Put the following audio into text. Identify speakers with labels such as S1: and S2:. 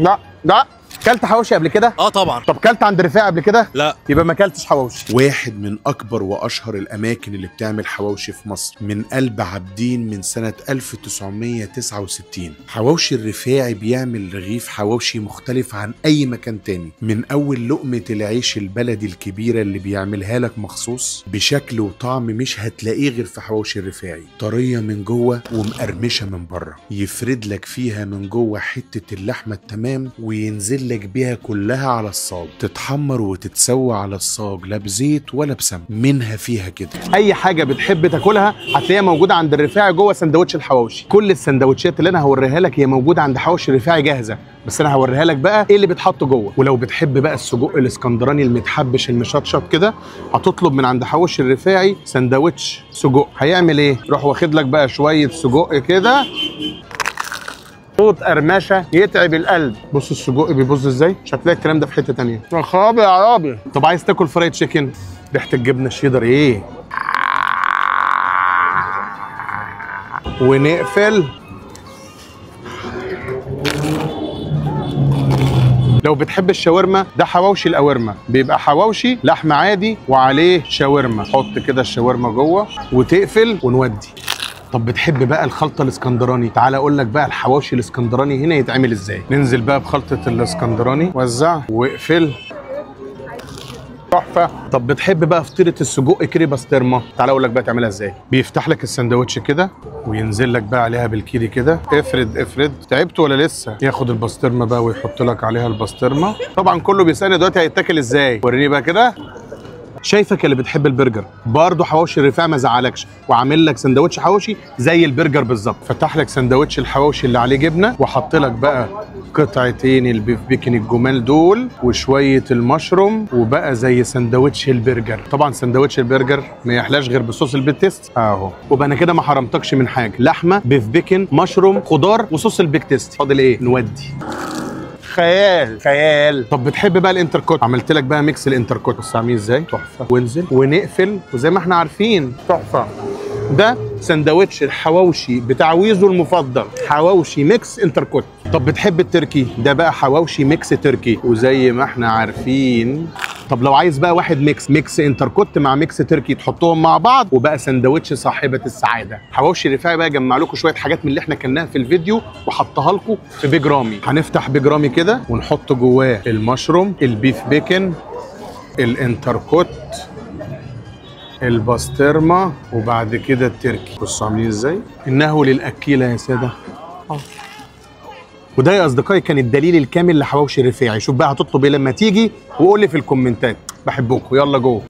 S1: لا لا. كلت حواوشي قبل كده؟
S2: طبعا.
S1: طب كلت عند رفاعي قبل كده؟
S2: لا.
S1: يبقى ما كلتش حواوشي.
S3: واحد من أكبر وأشهر الأماكن اللي بتعمل حواوشي في مصر من قلب عابدين من سنة 1969. حواوشي الرفاعي بيعمل رغيف حواوشي مختلف عن أي مكان تاني، من أول لقمة العيش البلدي الكبيرة اللي بيعملها لك مخصوص بشكل وطعم مش هتلاقيه غير في حواوشي الرفاعي، طرية من جوه ومقرمشة من بره، يفرد لك فيها من جوه حتة اللحمة التمام وينزل لك بيها كلها على الصاج، تتحمر وتتسوى على الصاج لا بزيت ولا بسمن، منها فيها كده.
S1: اي حاجه بتحب تاكلها هتلاقيها موجوده عند الرفاعي جوه سندوتش الحواوشي. كل السندوتشات اللي انا هوريها لك هي موجوده عند حواوشي الرفاعي جاهزه، بس انا هوريها لك بقى ايه اللي بيتحط جوه. ولو بتحب بقى السجق الاسكندراني المتحبش المشطشط كده، هتطلب من عند حواوشي الرفاعي سندوتش سجق. هيعمل ايه؟ روح واخد لك بقى شويه سجق كده، صوت قرمشه يتعب القلب. بص السجق بيبوظ ازاي، مش هتلاقي الكلام ده في حته تانيه. يا خرابي يا عرابي. طب عايز تاكل فرايد تشيكن؟ ريحه الجبنه الشيدر ايه؟ ونقفل. لو بتحب الشاورما، ده حواوشي القوارمه، بيبقى حواوشي لحمه عادي وعليه شاورما. حط كده الشاورما جوه وتقفل ونودي. طب بتحب بقى الخلطه الاسكندراني؟ تعال اقول لك بقى الحواوشي الاسكندراني هنا يتعمل ازاي. ننزل بقى بخلطه الاسكندراني، وزع واقفل. تحفه. طب بتحب بقى فطيره السجق كيري بسطرمه؟ تعال اقول لك بقى تعملها ازاي. بيفتح لك السندوتش كده وينزل لك بقى عليها بالكيري كده، افرد افرد. تعبت ولا لسه؟ ياخد البسطرمه بقى ويحط لك عليها البسطرمه. طبعا كله بيسالني دلوقتي هيتاكل ازاي، وريني بقى كده. شايفك اللي بتحب البرجر، برضه حواوشي الرفاعي ما زعلكش وعامل لك سندوتش حواوشي زي البرجر بالظبط. فتح لك سندوتش الحواوشي اللي عليه جبنه، وحط لك بقى قطعتين البيف بيكن الجمال دول وشويه المشروم، وبقى زي سندوتش البرجر. طبعا سندوتش البرجر ما يحلاش غير بصوص البيك تيست اهو. وبقى انا كده ما حرمتكش من حاجه، لحمه بيف بيكن مشروم خضار وصوص البيك تيست. فاضل ايه؟ نودي. خيال خيال. طب بتحب بقى الانتركوت؟ عملت لك بقى ميكس الانتركوت، بص عامل ازاي؟ تحفه. وانزل ونقفل، وزي ما احنا عارفين تحفه. ده سندوتش الحواوشي بتاع ويزو المفضل، حواوشي ميكس انتركوت. طب بتحب التركي؟ ده بقى حواوشي ميكس تركي، وزي ما احنا عارفين. طب لو عايز بقى واحد ميكس انتركوت مع ميكس تركي، تحطهم مع بعض وبقى سندوتش صاحبه السعاده. حواوشي الرفاعي بقى جمع لكم شويه حاجات من اللي احنا كلناها في الفيديو وحطها لكم في بيج رامي. هنفتح بيج رامي كده ونحط جواه المشروم، البيف بيكن، الانتركوت، البسطرمه، وبعد كده التركي. بصوا عاملين ازاي؟ انه للاكيله يا ساده. وده يا اصدقائي كان الدليل الكامل لحواوشي الرفاعي. شوف بقى هتطلب ايه لما تيجي، وقول لي في الكومنتات. بحبكم، يلا جوه.